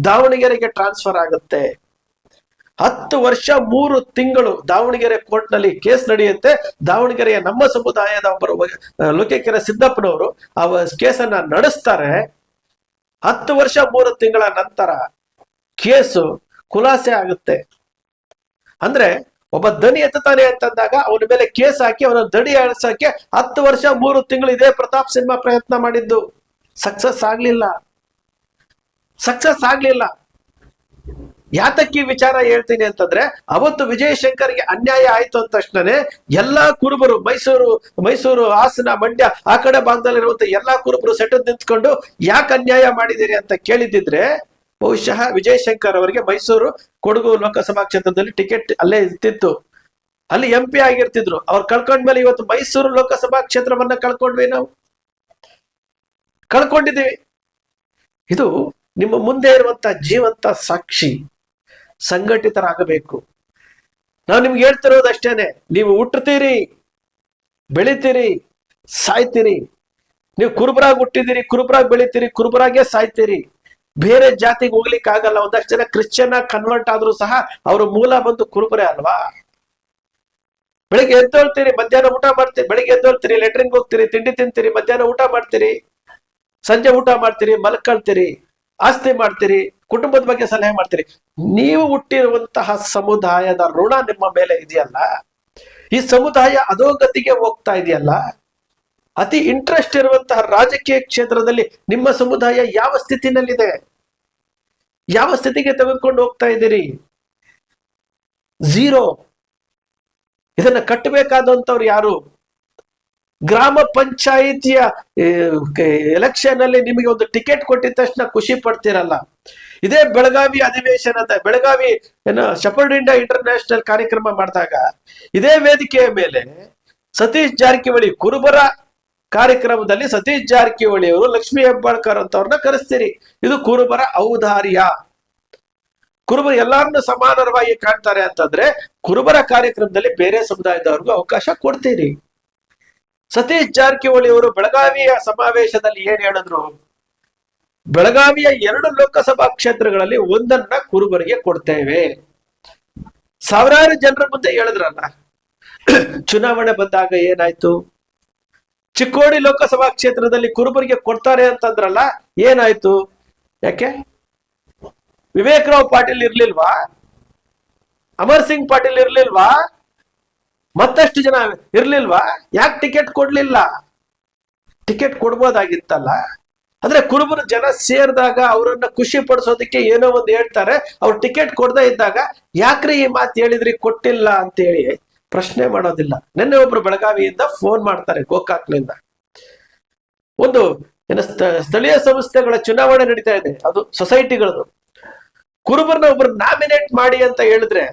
ದಾವಣಗೆರೆಗೆ ಟ್ರಾನ್ಸ್ಫರ್ ಆಗುತ್ತೆ. 10 ವರ್ಷ 3 ತಿಂಗಳು ದಾವಣಗೆರೆ ಕೋರ್ಟ್ ನಲ್ಲಿ ಕೇಸ್ ನಡೆಯುತ್ತೆ. ದಾವಣಗೆರೆಯ ನಮ್ಮ ಸಮುದಾಯದ ಒಬ್ಬರು ಲೋಕೇಕೆರೆ ಸಿದ್ದಪ್ಪನವರು ಆ ಕೇಸನ್ನ ನಡೆಸ್ತಾರೆ. 10 ವರ್ಷ 3 ತಿಂಗಳ ನಂತರ ಕೇಸು ಖುಲಾಸೆ ಆಗುತ್ತೆ. ಅಂದ್ರೆ ಒಬ್ಬ ದನಿ ಎತ್ತಾನೆ ಅಂತಂದಾಗ ಅವನ ಮೇಲೆ ಕೇಸ್ ಹಾಕಿ ಅವನ ದಡಿ ಆಡಿಸಕ್ಕೆ 10 ವರ್ಷ 3 ತಿಂಗಳು ಇದೇ ಪ್ರತಾಪ್ ಸಿಂಹ ಪ್ರಯತ್ನ ಮಾಡಿದ್ದು. ಸಕ್ಸಸ್ ಆಗ್ಲಿಲ್ಲ. ಯಾತಕ್ಕೆ ವಿಚಾರ ಹೇಳ್ತೀನಿ ಅಂತಂದ್ರೆ, ಅವತ್ತು ವಿಜಯಶಂಕರ್ಗೆ ಅನ್ಯಾಯ ಆಯ್ತು ಅಂದ ತಕ್ಷಣನೇ ಎಲ್ಲಾ ಕುರುಬರು ಮೈಸೂರು ಹಾಸನ ಮಂಡ್ಯ ಆ ಕಡೆ ಭಾಗದಲ್ಲಿರುವಂತ ಎಲ್ಲಾ ಕುರುಬರು ಸೆಟದ್ ನಿಂತ್ಕೊಂಡು ಯಾಕೆ ಅನ್ಯಾಯ ಮಾಡಿದಿರಿ ಅಂತ ಕೇಳಿದಿದ್ರೆ ಬಹುಶಃ ವಿಜಯಶಂಕರ್ ಅವರಿಗೆ ಮೈಸೂರು ಕೊಡಗು ಲೋಕಸಭಾ ಕ್ಷೇತ್ರದಲ್ಲಿ ಟಿಕೆಟ್ ಅಲ್ಲೇ ಇರ್ತಿತ್ತು, ಅಲ್ಲಿ MP ಆಗಿರ್ತಿದ್ರು. ಅವ್ರು ಕಳ್ಕೊಂಡ್ಮೇಲೆ ಇವತ್ತು ಮೈಸೂರು ಲೋಕಸಭಾ ಕ್ಷೇತ್ರವನ್ನ ಕಳ್ಕೊಂಡಿದ್ದೀವಿ. ಇದು ನಿಮ್ಮ ಮುಂದೆ ಇರುವಂತ ಜೀವಂತ ಸಾಕ್ಷಿ. ಸಂಘಟಿತರಾಗಬೇಕು. ನಾವು ನಿಮ್ಗೆ ಹೇಳ್ತಿರೋದು ಅಷ್ಟೇನೆ, ನೀವು ಹುಟ್ಟುತ್ತೀರಿ, ಬೆಳಿತೀರಿ, ಸಾಯ್ತೀರಿ. ನೀವು ಕುರುಬರಾಗಿ ಹುಟ್ಟಿದಿರಿ, ಕುರುಬರಾಗಿ ಬೆಳಿತೀರಿ, ಕುರುಬರಾಗೆ ಸಾಯ್ತೀರಿ. ಬೇರೆ ಜಾತಿಗೆ ಹೋಗ್ಲಿಕ್ಕೆ ಆಗಲ್ಲ. ಒಂದಷ್ಟು ಜನ ಕ್ರಿಶ್ಚಿಯನ್ ಕನ್ವರ್ಟ್ ಆದ್ರೂ ಸಹ ಅವ್ರ ಮೂಲ ಬಂದು ಕುರುಬರೇ ಅಲ್ವಾ. ಬೆಳಿಗ್ಗೆ ಎದ್ದೋಳ್ತೀರಿ, ಮಧ್ಯಾಹ್ನ ಊಟ ಮಾಡ್ತೀರಿ, ಬೆಳಿಗ್ಗೆ ಎದ್ದೋಳ್ತೀರಿ, ಲೆಟ್ರಿನ್ಗೆ ಹೋಗ್ತೀರಿ, ತಿಂಡಿ ತಿಂತೀರಿ, ಮಧ್ಯಾಹ್ನ ಊಟ ಮಾಡ್ತೀರಿ, ಸಂಜೆ ಊಟ ಮಾಡ್ತೀರಿ, ಮಲ್ಕೊಳ್ತೀರಿ. ಆಸ್ತಿ ಮಾಡ್ತೀರಿ, ಕುಟುಂಬದ ಬಗ್ಗೆ ಸಲಹೆ ಮಾಡ್ತೀರಿ. ನೀವು ಹುಟ್ಟಿರುವಂತಹ ಸಮುದಾಯದ ಋಣ ನಿಮ್ಮ ಮೇಲೆ ಇದೆಯಲ್ಲ, ಈ ಸಮುದಾಯ ಅಧೋಗತಿಗೆ ಹೋಗ್ತಾ ಇದೆಯಲ್ಲ, ಅತಿ ಇಂಟ್ರೆಸ್ಟ್ ಇರುವಂತಹ ರಾಜಕೀಯ ಕ್ಷೇತ್ರದಲ್ಲಿ ನಿಮ್ಮ ಸಮುದಾಯ ಯಾವ ಸ್ಥಿತಿನಲ್ಲಿದೆ, ಯಾವ ಸ್ಥಿತಿಗೆ ತೆಗೆದುಕೊಂಡು ಹೋಗ್ತಾ ಇದ್ದೀರಿ? ಝೀರೋ. ಇದನ್ನ ಕಟ್ಟಬೇಕಾದಂತವ್ರು ಯಾರು? ಗ್ರಾಮ ಪಂಚಾಯಿತಿಯ ಎಲೆಕ್ಷನ್ ಅಲ್ಲಿ ನಿಮಗೆ ಒಂದು ಟಿಕೆಟ್ ಕೊಟ್ಟಿದ ತಕ್ಷಣ ಖುಷಿ ಪಡ್ತಿರಲ್ಲ. ಇದೇ ಬೆಳಗಾವಿ ಅಧಿವೇಶನದ ಬೆಳಗಾವಿ ಶೆಪರ್ಡ್ ಇಂಡಿಯಾ ಇಂಟರ್ನ್ಯಾಷನಲ್ ಕಾರ್ಯಕ್ರಮ ಮಾಡಿದಾಗ ಇದೇ ವೇದಿಕೆಯ ಮೇಲೆ ಸತೀಶ್ ಜಾರಕಿಹೊಳಿ ಕುರುಬರ ಕಾರ್ಯಕ್ರಮದಲ್ಲಿ ಸತೀಶ್ ಜಾರಕಿಹೊಳಿ ಅವರು ಲಕ್ಷ್ಮೀ ಹೆಬ್ಬಾಳ್ಕರ್ ಅಂತವ್ರನ್ನ ಕರೆಸ್ತೀರಿ. ಇದು ಕುರುಬರ ಔದಾರ್ಯ. ಕುರುಬರು ಎಲ್ಲರನ್ನು ಸಮಾನವಾಗಿ ಕಾಣ್ತಾರೆ ಅಂತಂದ್ರೆ ಕುರುಬರ ಕಾರ್ಯಕ್ರಮದಲ್ಲಿ ಬೇರೆ ಸಮುದಾಯದವ್ರಿಗೂ ಅವಕಾಶ ಕೊಡ್ತೀರಿ. ಸತೀಶ್ ಜಾರಕಿಹೊಳಿ ಅವರು ಬೆಳಗಾವಿಯ ಸಮಾವೇಶದಲ್ಲಿ ಏನ್ ಹೇಳಿದ್ರು? ಬೆಳಗಾವಿಯ 2 ಲೋಕಸಭಾ ಕ್ಷೇತ್ರಗಳಲ್ಲಿ ಒಂದನ್ನ ಕುರುಬರಿಗೆ ಕೊಡ್ತೇವೆ. ಸಾವಿರಾರು ಜನರ ಮುಂದೆ ಹೇಳಿದ್ರಲ್ಲ. ಚುನಾವಣೆ ಬಂದಾಗ ಏನಾಯ್ತು? ಚಿಕ್ಕೋಡಿ ಲೋಕಸಭಾ ಕ್ಷೇತ್ರದಲ್ಲಿ ಕುರುಬರಿಗೆ ಕೊಡ್ತಾರೆ ಅಂತಂದ್ರಲ್ಲ, ಏನಾಯ್ತು? ಯಾಕೆ? ವಿವೇಕ್ ರಾವ್ ಪಾಟೀಲ್ ಇರ್ಲಿಲ್ವಾ? ಅಮರ್ ಸಿಂಗ್ ಪಾಟೀಲ್ ಇರ್ಲಿಲ್ವಾ? ಮತ್ತಷ್ಟು ಜನ ಇರ್ಲಿಲ್ವಾ? ಯಾಕೆ ಟಿಕೆಟ್ ಕೊಡ್ಲಿಲ್ಲ? ಟಿಕೆಟ್ ಕೊಡ್ಬೋದಾಗಿತ್ತಲ್ಲ. ಅಂದ್ರೆ ಕುರುಬರು ಜನ ಸೇರಿದಾಗ ಅವರನ್ನ ಖುಷಿ ಪಡಿಸೋದಕ್ಕೆ ಏನೋ ಒಂದು ಹೇಳ್ತಾರೆ. ಅವ್ರು ಟಿಕೆಟ್ ಕೊಡದೇ ಇದ್ದಾಗ ಯಾಕ್ರಿ ಈ ಮಾತು ಹೇಳಿದ್ರಿ ಕೊಟ್ಟಿಲ್ಲ ಅಂತ ಹೇಳಿ ಪ್ರಶ್ನೆ ಮಾಡೋದಿಲ್ಲ. ನಿನ್ನೆ ಒಬ್ರು ಬೆಳಗಾವಿಯಿಂದ ಫೋನ್ ಮಾಡ್ತಾರೆ, ಗೋಕಾಕ್ನಿಂದ. ಒಂದು ಸ್ಥಳೀಯ ಸಂಸ್ಥೆಗಳ ಚುನಾವಣೆ ನಡೀತಾ ಇದೆ, ಅದು ಸೊಸೈಟಿಗಳದು. ಕುರುಬರನ್ನ ಒಬ್ರು ನಾಮಿನೇಟ್ ಮಾಡಿ ಅಂತ ಹೇಳಿದ್ರೆ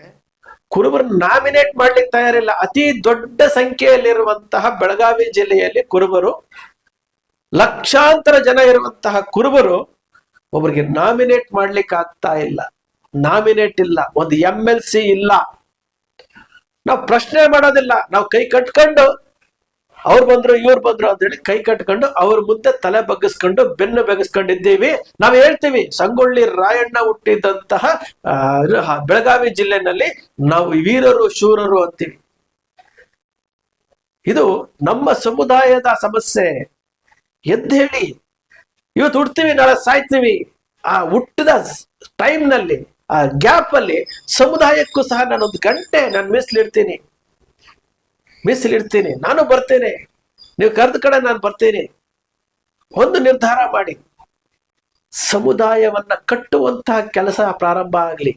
ಕುರುಬರನ್ನ ನಾಮಿನೇಟ್ ಮಾಡ್ಲಿಕ್ಕೆ ತಯಾರಿಲ್ಲ. ಅತಿ ದೊಡ್ಡ ಸಂಖ್ಯೆಯಲ್ಲಿರುವಂತಹ ಬೆಳಗಾವಿ ಜಿಲ್ಲೆಯಲ್ಲಿ ಕುರುಬರು, ಲಕ್ಷಾಂತರ ಜನ ಇರುವಂತಹ ಕುರುಬರು ಒಬ್ಬರಿಗೆ ನಾಮಿನೇಟ್ ಮಾಡ್ಲಿಕ್ಕೆ ಆಗ್ತಾ ಇಲ್ಲ. ನಾಮಿನೇಟ್ ಇಲ್ಲ, ಒಂದು MLC ಇಲ್ಲ. ನಾವು ಪ್ರಶ್ನೆ ಮಾಡೋದಿಲ್ಲ. ನಾವು ಕೈ ಕಟ್ಕೊಂಡು ಅವ್ರು ಬಂದ್ರು ಇವ್ರು ಬಂದ್ರು ಅಂತ ಹೇಳಿ ಕೈ ಕಟ್ಕೊಂಡು ಅವ್ರ ಮುಂದೆ ತಲೆ ಬಗ್ಗಿಸ್ಕೊಂಡು ಬೆನ್ನು ಬಗ್ಗಿಸ್ಕೊಂಡಿದ್ದೀವಿ. ನಾವ್ ಹೇಳ್ತೀವಿ, ಸಂಗೊಳ್ಳಿ ರಾಯಣ್ಣ ಹುಟ್ಟಿದಂತಹ ಬೆಳಗಾವಿ ಜಿಲ್ಲೆನಲ್ಲಿ ನಾವು ವೀರರು ಶೂರರು ಅಂತೀವಿ. ಇದು ನಮ್ಮ ಸಮುದಾಯದ ಸಮಸ್ಯೆ. ಎದ್ದೇಳಿ, ಇವತ್ತು ಹುಡ್ತೀವಿ, ನಾಳೆ ಸಾಯ್ತೀವಿ. ಆ ಹುಟ್ಟಿದ ಟೈಮ್ ನಲ್ಲಿ, ಆ ಗ್ಯಾಪ್ ಅಲ್ಲಿ ಸಮುದಾಯಕ್ಕೂ ಸಹ ನಾನೊಂದು ಗಂಟೆ ನಾನು ಮೀಸಲಿಡ್ತೀನಿ. ನಾನು ಬರ್ತೇನೆ, ನೀವು ಕರೆದ ಕಡೆ ನಾನು ಬರ್ತೀನಿ. ಒಂದು ನಿರ್ಧಾರ ಮಾಡಿ, ಸಮುದಾಯವನ್ನ ಕಟ್ಟುವಂತಹ ಕೆಲಸ ಪ್ರಾರಂಭ ಆಗ್ಲಿ.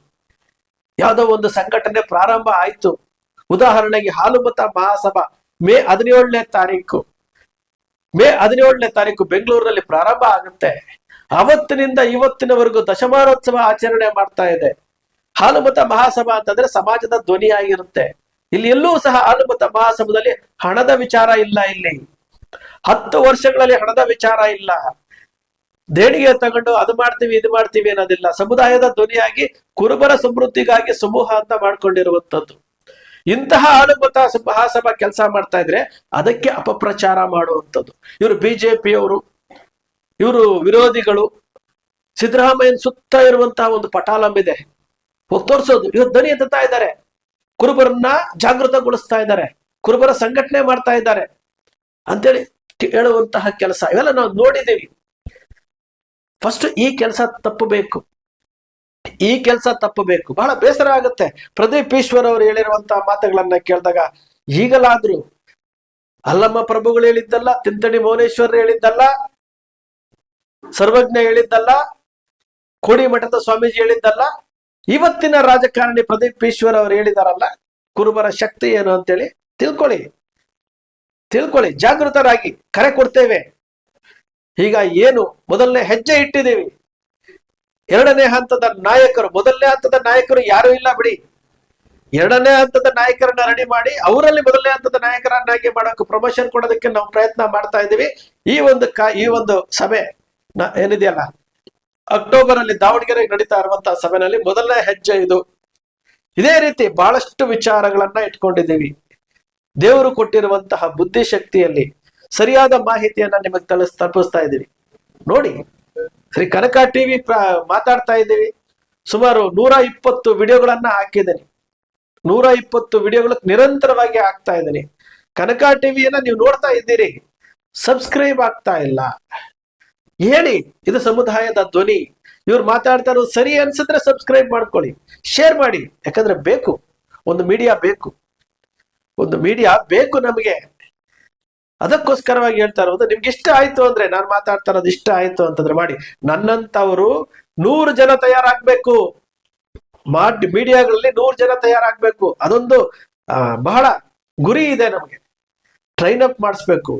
ಯಾವುದೋ ಒಂದು ಸಂಘಟನೆ ಪ್ರಾರಂಭ ಆಯ್ತು. ಉದಾಹರಣೆಗೆ ಹಾಲುಮತ ಮಹಾಸಭಾ ಮೇ 17ನೇ ತಾರೀಕು ಬೆಂಗಳೂರಿನಲ್ಲಿ ಪ್ರಾರಂಭ ಆಗುತ್ತೆ. ಅವತ್ತಿನಿಂದ ಇವತ್ತಿನವರೆಗೂ ದಶಮಾನೋತ್ಸವ ಆಚರಣೆ ಮಾಡ್ತಾ ಇದೆ. ಹಾಲುಮತ ಮಹಾಸಭಾ ಅಂತಂದ್ರೆ ಸಮಾಜದ ಧ್ವನಿಯಾಗಿರುತ್ತೆ. ಇಲ್ಲಿ ಎಲ್ಲೂ ಸಹ ಹಾಲುಮತ ಮಹಾಸಭಾದಲ್ಲಿ ಹಣದ ವಿಚಾರ ಇಲ್ಲ. ಇಲ್ಲಿ 10 ವರ್ಷಗಳಲ್ಲಿ ಹಣದ ವಿಚಾರ ಇಲ್ಲ. ದೇಣಿಗೆ ತಗೊಂಡು ಅದು ಮಾಡ್ತೀವಿ ಇದು ಮಾಡ್ತೀವಿ ಅನ್ನೋದಿಲ್ಲ. ಸಮುದಾಯದ ಧ್ವನಿಯಾಗಿ ಕುರುಬರ ಸಮೃದ್ಧಿಗಾಗಿ ಸಮೂಹ ಅಂತ ಮಾಡ್ಕೊಂಡಿರುವಂತದ್ದು. ಇಂತಹ ಹಾಲುಮತ ಮಹಾಸಭಾ ಕೆಲಸ ಮಾಡ್ತಾ ಇದ್ರೆ ಅದಕ್ಕೆ ಅಪಪ್ರಚಾರ ಮಾಡುವಂಥದ್ದು. ಇವರು ಬಿಜೆಪಿಯವರು, ಇವರು ವಿರೋಧಿಗಳು. ಸಿದ್ದರಾಮಯ್ಯನ ಸುತ್ತ ಇರುವಂತಹ ಒಂದು ಪಟಾಲಂಬಿದೆ, ಹೋಗಿ ತೋರಿಸೋದು. ಇವರು ಧ್ವನಿ ಎತ್ತಾ ಇದ್ದಾರೆ, ಕುರುಬರನ್ನ ಜಾಗೃತಗೊಳಿಸ್ತಾ ಇದ್ದಾರೆ, ಕುರುಬರ ಸಂಘಟನೆ ಮಾಡ್ತಾ ಇದ್ದಾರೆ ಅಂತೇಳಿ ಹೇಳುವಂತಹ ಕೆಲಸ ಇವೆಲ್ಲ ನಾವು ನೋಡಿದ್ದೀವಿ. ಫಸ್ಟ್ ಈ ಕೆಲಸ ತಪ್ಪಬೇಕು. ಬಹಳ ಬೇಸರ ಆಗುತ್ತೆ. ಪ್ರದೀಪ್ ಈಶ್ವರ್ ಅವರು ಹೇಳಿರುವಂತಹ ಮಾತುಗಳನ್ನ ಕೇಳಿದಾಗ, ಈಗಲಾದ್ರೂ ಅಲ್ಲಮ್ಮ ಪ್ರಭುಗಳು ಹೇಳಿದ್ದಲ್ಲ, ತಿಂತಣಿ ಮೌನೇಶ್ವರ್ ಹೇಳಿದ್ದಲ್ಲ, ಸರ್ವಜ್ಞ ಹೇಳಿದ್ದಲ್ಲ, ಕೋಡಿ ಮಠದ ಸ್ವಾಮೀಜಿ ಹೇಳಿದ್ದಲ್ಲ, ಇವತ್ತಿನ ರಾಜಕಾರಣಿ ಪ್ರದೀಪ್ ಈಶ್ವರ್ ಅವರು ಹೇಳಿದಾರಲ್ಲ, ಕುರುಬರ ಶಕ್ತಿ ಏನು ಅಂತೇಳಿ ತಿಳ್ಕೊಳ್ಳಿ, ಜಾಗೃತರಾಗಿ. ಕರೆ ಕೊಡ್ತೇವೆ. ಈಗ ಏನು ಮೊದಲನೇ ಹೆಜ್ಜೆ ಇಟ್ಟಿದ್ದೀವಿ. ಎರಡನೇ ಹಂತದ ನಾಯಕರು, ಮೊದಲನೇ ಹಂತದ ನಾಯಕರು ಯಾರು ಇಲ್ಲ ಬಿಡಿ. ಎರಡನೇ ಹಂತದ ನಾಯಕರನ್ನ ರೆಡಿ ಮಾಡಿ ಅವರಲ್ಲಿ ಮೊದಲನೇ ಹಂತದ ನಾಯಕರನ್ನಾಗಿ ಮಾಡೋಕೆ ಪ್ರಮೋಷನ್ ಕೊಡೋದಕ್ಕೆ ನಾವು ಪ್ರಯತ್ನ ಮಾಡ್ತಾ ಇದ್ದೀವಿ. ಈ ಒಂದು ಸಭೆ ಏನಿದೆಯಲ್ಲ, ಅಕ್ಟೋಬರ್ ಅಲ್ಲಿ ದಾವಣಗೆರೆಗೆ ನಡೀತಾ ಇರುವಂತಹ ಸಭೆಯಲ್ಲಿ ಮೊದಲನೇ ಹೆಜ್ಜೆ ಇದು. ಇದೇ ರೀತಿ ಬಹಳಷ್ಟು ವಿಚಾರಗಳನ್ನ ಇಟ್ಕೊಂಡಿದ್ದೀವಿ. ದೇವರು ಕೊಟ್ಟಿರುವಂತಹ ಬುದ್ಧಿಶಕ್ತಿಯಲ್ಲಿ ಸರಿಯಾದ ಮಾಹಿತಿಯನ್ನ ನಿಮಗೆ ತಲುಪಿಸ್ತಾ ಇದ್ದೀವಿ. ನೋಡಿ, ಶ್ರೀ ಕನಕ ಟಿವಿ ಮಾತಾಡ್ತಾ ಇದ್ದೀವಿ. ಸುಮಾರು 120 ವಿಡಿಯೋಗಳನ್ನ ಹಾಕಿದ್ದೀನಿ. 120 ವಿಡಿಯೋಗಳು ನಿರಂತರವಾಗಿ ಹಾಕ್ತಾ ಇದ್ದೀನಿ. ಕನಕ ಟಿವಿಯನ್ನ ನೀವು ನೋಡ್ತಾ ಇದ್ದೀರಿ, ಸಬ್ಸ್ಕ್ರೈಬ್ ಆಗ್ತಾ ಇಲ್ಲ. ಹೇಳಿ, ಇದು ಸಮುದಾಯದ ಧ್ವನಿ. ಇವ್ರು ಮಾತಾಡ್ತಾ ಇರೋದು ಸರಿ ಅನ್ಸಿದ್ರೆ ಸಬ್ಸ್ಕ್ರೈಬ್ ಮಾಡ್ಕೊಳ್ಳಿ, ಶೇರ್ ಮಾಡಿ. ಯಾಕಂದ್ರೆ ಬೇಕು, ಒಂದು ಮೀಡಿಯಾ ಬೇಕು, ಒಂದು ಮೀಡಿಯಾ ಬೇಕು ನಮಗೆ. ಅದಕ್ಕೋಸ್ಕರವಾಗಿ ಹೇಳ್ತಾ ಇರೋದು. ನಿಮ್ಗೆ ಇಷ್ಟ ಆಯ್ತು ಅಂದ್ರೆ, ನಾನು ಮಾತಾಡ್ತಾ ಇರೋದು ಇಷ್ಟ ಆಯ್ತು ಅಂತಂದ್ರೆ ಮಾಡಿ. ನನ್ನಂತವರು 100 ಜನ ತಯಾರಾಗ್ಬೇಕು, ಮೀಡಿಯಾಗಳಲ್ಲಿ 100 ಜನ ತಯಾರಾಗ್ಬೇಕು. ಅದೊಂದು ಬಹಳ ಗುರಿ ಇದೆ ನಮಗೆ. ಟ್ರೈನ್ ಅಪ್ ಮಾಡಿಸ್ಬೇಕು,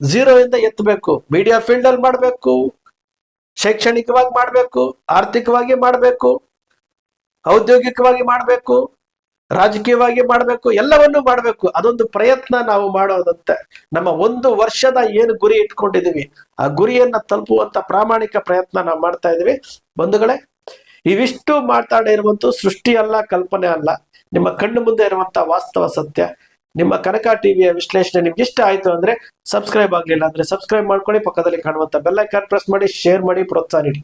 0 ಇಂದ ಎತ್ತಬೇಕು, ಮೀಡಿಯಾ ಫೀಲ್ಡ್ ಅಲ್ಲಿ ಮಾಡ್ಬೇಕು, ಶೈಕ್ಷಣಿಕವಾಗಿ ಮಾಡ್ಬೇಕು, ಆರ್ಥಿಕವಾಗಿ ಮಾಡ್ಬೇಕು, ಔದ್ಯೋಗಿಕವಾಗಿ ಮಾಡ್ಬೇಕು, ರಾಜಕೀಯವಾಗಿ ಮಾಡ್ಬೇಕು, ಎಲ್ಲವನ್ನೂ ಮಾಡ್ಬೇಕು. ಅದೊಂದು ಪ್ರಯತ್ನ ನಾವು ಮಾಡೋದಂತೆ. ನಮ್ಮ 1 ವರ್ಷದ ಏನು ಗುರಿ ಇಟ್ಕೊಂಡಿದೀವಿ, ಆ ಗುರಿಯನ್ನ ತಲುಪುವಂತ ಪ್ರಾಮಾಣಿಕ ಪ್ರಯತ್ನ ನಾವು ಮಾಡ್ತಾ ಇದೀವಿ ಬಂಧುಗಳೇ. ಇವಿಷ್ಟು ಮಾತಾಡಿರುವಂತ ಸೃಷ್ಟಿ ಅಲ್ಲ, ಕಲ್ಪನೆ ಅಲ್ಲ, ನಿಮ್ಮ ಕಣ್ಣು ಮುಂದೆ ಇರುವಂತ ವಾಸ್ತವ ಸತ್ಯ. ನಿಮ್ಮ ಕನಕ ಟಿವಿಯ ವಿಶ್ಲೇಷಣೆ ನಿಮ್ಗೆ ಇಷ್ಟ ಆಯ್ತು ಅಂದ್ರೆ ಸಬ್ಸ್ಕ್ರೈಬ್ ಆಗ್ಲಿಲ್ಲ ಅಂದ್ರೆ ಸಬ್ಸ್ಕ್ರೈಬ್ ಮಾಡ್ಕೊಳ್ಳಿ, ಪಕ್ಕದಲ್ಲಿ ಕಾಣುವಂತ ಬೆಲ್ ಐಕಾನ್ ಪ್ರೆಸ್ ಮಾಡಿ, ಶೇರ್ ಮಾಡಿ, ಪ್ರೋತ್ಸಾಹ ನೀಡಿ.